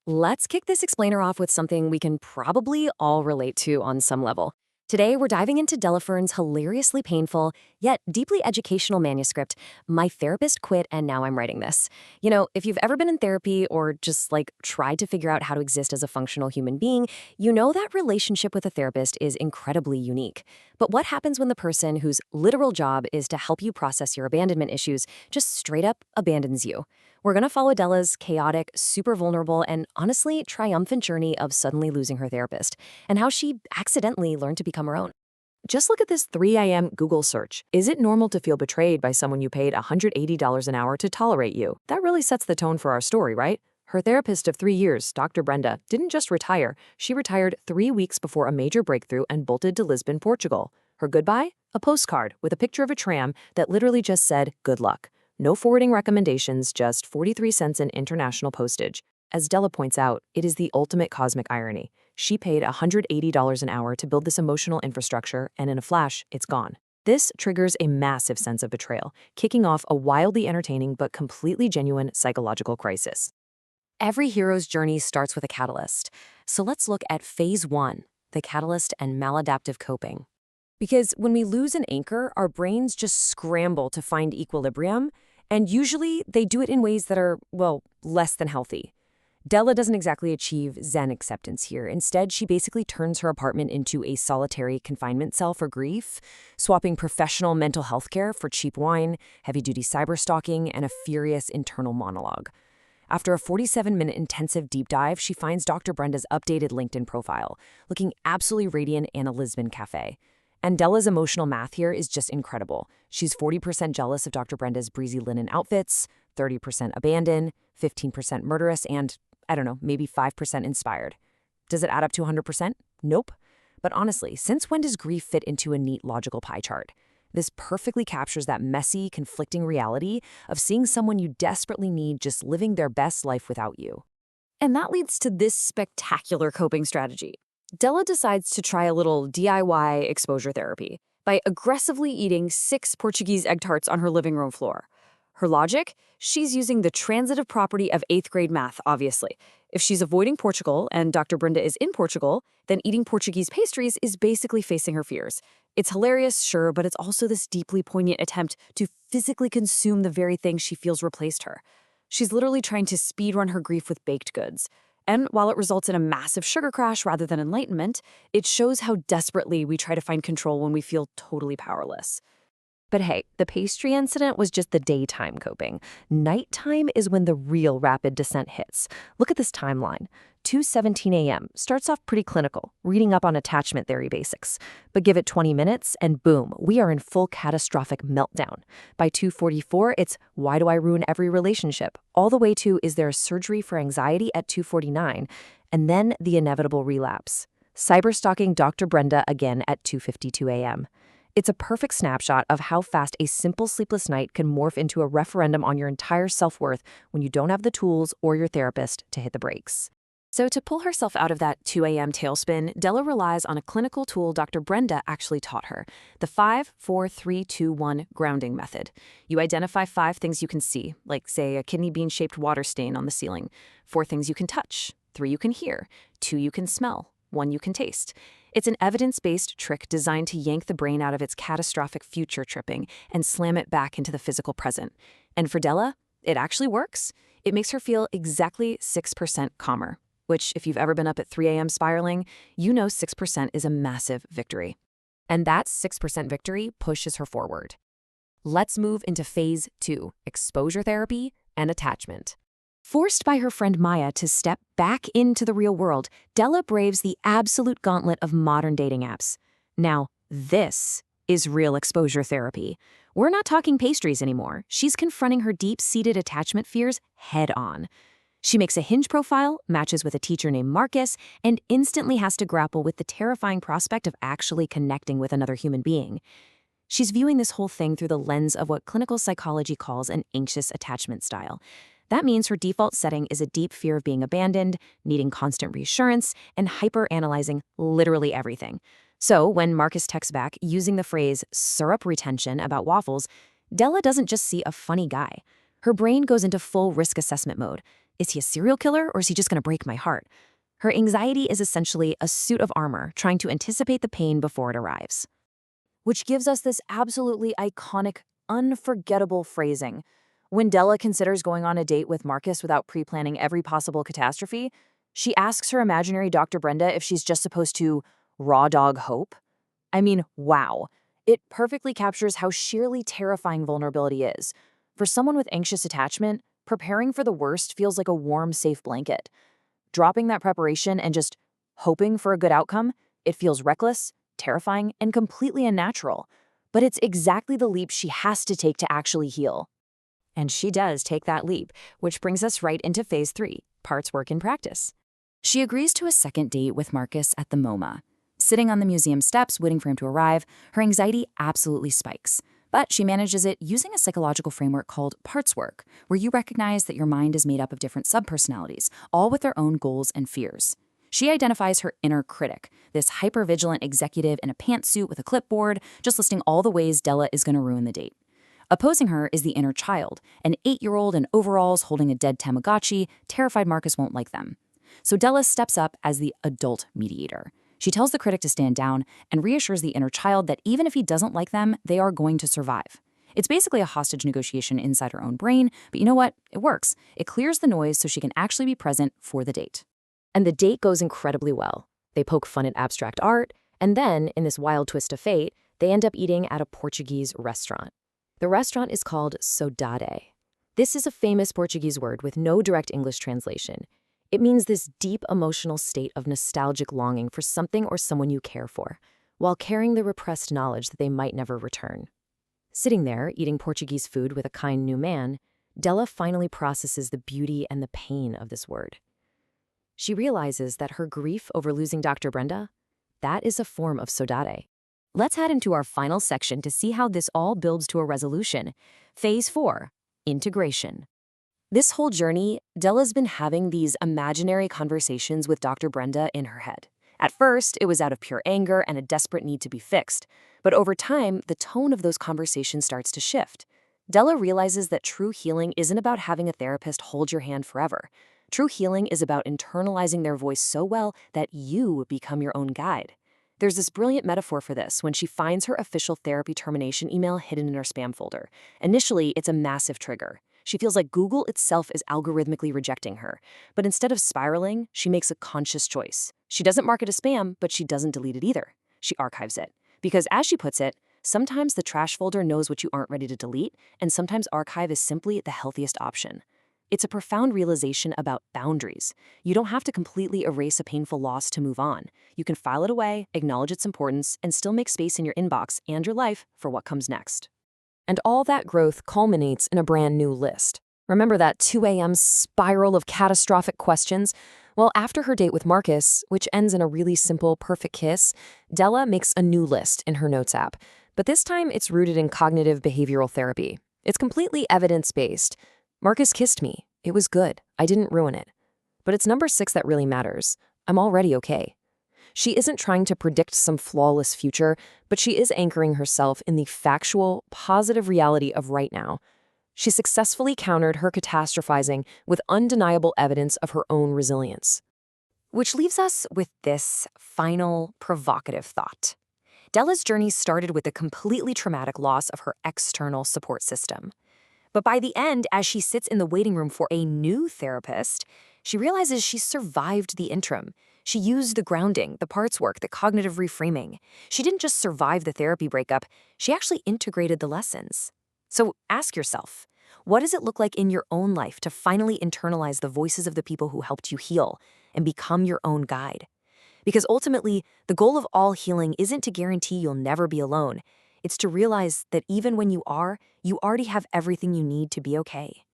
Let's kick this explainer off with something we can probably all relate to on some level. Today, we're diving into Della Fern's hilariously painful, yet deeply educational manuscript, My Therapist Quit and Now I'm Writing This. If you've ever been in therapy or just tried to figure out how to exist as a functional human being, you know that relationship with a therapist is incredibly unique. But what happens when the person whose literal job is to help you process your abandonment issues just straight up abandons you? We're going to follow Della's chaotic, super vulnerable, and honestly triumphant journey of suddenly losing her therapist, and how she accidentally learned to become her own. Just look at this 3 a.m. Google search. Is it normal to feel betrayed by someone you paid $180 an hour to tolerate you? That really sets the tone for our story, right? Her therapist of 3 years, Dr. Brenda, didn't just retire. She retired 3 weeks before a major breakthrough and bolted to Lisbon, Portugal. Her goodbye? A postcard with a picture of a tram that literally just said, "Good luck." No forwarding recommendations, just 43 cents in international postage. As Della points out, it is the ultimate cosmic irony. She paid $180 an hour to build this emotional infrastructure, and in a flash, it's gone. This triggers a massive sense of betrayal, kicking off a wildly entertaining but completely genuine psychological crisis. Every hero's journey starts with a catalyst. So let's look at phase 1, the catalyst and maladaptive coping. Because when we lose an anchor, our brains just scramble to find equilibrium, and usually they do it in ways that are, well, less than healthy. Della doesn't exactly achieve Zen acceptance here. Instead, she basically turns her apartment into a solitary confinement cell for grief, swapping professional mental health care for cheap wine, heavy-duty cyberstalking, and a furious internal monologue. After a 47-minute intensive deep dive, she finds Dr. Brenda's updated LinkedIn profile, looking absolutely radiant in a Lisbon cafe. And Della's emotional math here is just incredible. She's 40% jealous of Dr. Brenda's breezy linen outfits, 30% abandoned, 15% murderous, and, I don't know, maybe 5% inspired. Does it add up to 100%? Nope. But honestly, since when does grief fit into a neat logical pie chart? This perfectly captures that messy, conflicting reality of seeing someone you desperately need just living their best life without you. And that leads to this spectacular coping strategy. Della decides to try a little DIY exposure therapy by aggressively eating 6 Portuguese egg tarts on her living room floor. Her logic? She's using the transitive property of 8th grade math, obviously. If she's avoiding Portugal and Dr. Brenda is in Portugal, then eating Portuguese pastries is basically facing her fears. It's hilarious, sure, but it's also this deeply poignant attempt to physically consume the very thing she feels replaced her. She's literally trying to speedrun her grief with baked goods. And while it results in a massive sugar crash rather than enlightenment, it shows how desperately we try to find control when we feel totally powerless. But hey, the pastry incident was just the daytime coping. Nighttime is when the real rapid descent hits. Look at this timeline. 2:17 a.m. starts off pretty clinical, reading up on attachment theory basics. But give it 20 minutes and boom, we are in full catastrophic meltdown. By 2:44, it's why do I ruin every relationship? All the way to is there a surgery for anxiety at 2:49? And then the inevitable relapse. Cyberstalking Dr. Brenda again at 2:52 a.m. It's a perfect snapshot of how fast a simple sleepless night can morph into a referendum on your entire self-worth when you don't have the tools or your therapist to hit the brakes. So to pull herself out of that 2 a.m. tailspin, Della relies on a clinical tool Dr. Brenda actually taught her, the 5-4-3-2-1 grounding method. You identify 5 things you can see, like, say, a kidney bean-shaped water stain on the ceiling, 4 things you can touch, 3 you can hear, 2 you can smell, 1 you can taste. It's an evidence-based trick designed to yank the brain out of its catastrophic future tripping and slam it back into the physical present. And for Della, it actually works. It makes her feel exactly 6% calmer, which, if you've ever been up at 3 a.m. spiraling, you know 6% is a massive victory. And that 6% victory pushes her forward. Let's move into phase 2, exposure therapy and attachment. Forced by her friend Maya to step back into the real world, Della braves the absolute gauntlet of modern dating apps. Now, this is real exposure therapy. We're not talking pastries anymore. She's confronting her deep-seated attachment fears head-on. She makes a Hinge profile, matches with a teacher named Marcus, and instantly has to grapple with the terrifying prospect of actually connecting with another human being. She's viewing this whole thing through the lens of what clinical psychology calls an anxious attachment style. That means her default setting is a deep fear of being abandoned, needing constant reassurance, and hyper-analyzing literally everything. So when Marcus texts back using the phrase syrup retention about waffles, Della doesn't just see a funny guy. Her brain goes into full risk assessment mode. Is he a serial killer, or is he just going to break my heart? Her anxiety is essentially a suit of armor trying to anticipate the pain before it arrives. Which gives us this absolutely iconic, unforgettable phrasing. When Della considers going on a date with Marcus without pre-planning every possible catastrophe, she asks her imaginary Dr. Brenda if she's just supposed to raw dog hope. I mean, wow. It perfectly captures how sheerly terrifying vulnerability is. For someone with anxious attachment, preparing for the worst feels like a warm, safe blanket. Dropping that preparation and just hoping for a good outcome, it feels reckless, terrifying, and completely unnatural. But it's exactly the leap she has to take to actually heal. And she does take that leap, which brings us right into phase 3, parts work in practice. She agrees to a second date with Marcus at the MoMA. Sitting on the museum steps waiting for him to arrive, her anxiety absolutely spikes. But she manages it using a psychological framework called parts work, where you recognize that your mind is made up of different subpersonalities, all with their own goals and fears. She identifies her inner critic, this hypervigilant executive in a pantsuit with a clipboard, just listing all the ways Della is going to ruin the date. Opposing her is the inner child, an 8-year-old in overalls holding a dead Tamagotchi, terrified Marcus won't like them. So Della steps up as the adult mediator. She tells the critic to stand down and reassures the inner child that even if he doesn't like them, they are going to survive. It's basically a hostage negotiation inside her own brain, but you know what? It works. It clears the noise so she can actually be present for the date. And the date goes incredibly well. They poke fun at abstract art, and then, in this wild twist of fate, they end up eating at a Portuguese restaurant. The restaurant is called saudade. This is a famous Portuguese word with no direct English translation. It means this deep emotional state of nostalgic longing for something or someone you care for, while carrying the repressed knowledge that they might never return. Sitting there, eating Portuguese food with a kind new man, Della finally processes the beauty and the pain of this word. She realizes that her grief over losing Dr. Brenda, that is a form of saudade. Let's head into our final section to see how this all builds to a resolution. Phase 4, integration. This whole journey, Della's been having these imaginary conversations with Dr. Brenda in her head. At first, it was out of pure anger and a desperate need to be fixed. But over time, the tone of those conversations starts to shift. Della realizes that true healing isn't about having a therapist hold your hand forever. True healing is about internalizing their voice so well that you become your own guide. There's this brilliant metaphor for this when she finds her official therapy termination email hidden in her spam folder. Initially, it's a massive trigger. She feels like Google itself is algorithmically rejecting her. But instead of spiraling, she makes a conscious choice. She doesn't mark it as spam, but she doesn't delete it either. She archives it. Because as she puts it, sometimes the trash folder knows what you aren't ready to delete, and sometimes archive is simply the healthiest option. It's a profound realization about boundaries. You don't have to completely erase a painful loss to move on. You can file it away, acknowledge its importance, and still make space in your inbox and your life for what comes next. And all that growth culminates in a brand new list. Remember that 2 a.m. spiral of catastrophic questions? Well, after her date with Marcus, which ends in a really simple, perfect kiss, Della makes a new list in her notes app. But this time, it's rooted in cognitive behavioral therapy. It's completely evidence-based. Marcus kissed me. It was good. I didn't ruin it. But it's number 6 that really matters. I'm already okay. She isn't trying to predict some flawless future, but she is anchoring herself in the factual, positive reality of right now. She successfully countered her catastrophizing with undeniable evidence of her own resilience. Which leaves us with this final provocative thought. Della's journey started with the completely traumatic loss of her external support system. But by the end, as she sits in the waiting room for a new therapist, she realizes she survived the interim. She used the grounding, the parts work, the cognitive reframing. She didn't just survive the therapy breakup, she actually integrated the lessons. So ask yourself, what does it look like in your own life to finally internalize the voices of the people who helped you heal and become your own guide? Because ultimately, the goal of all healing isn't to guarantee you'll never be alone. It's to realize that even when you are, you already have everything you need to be okay.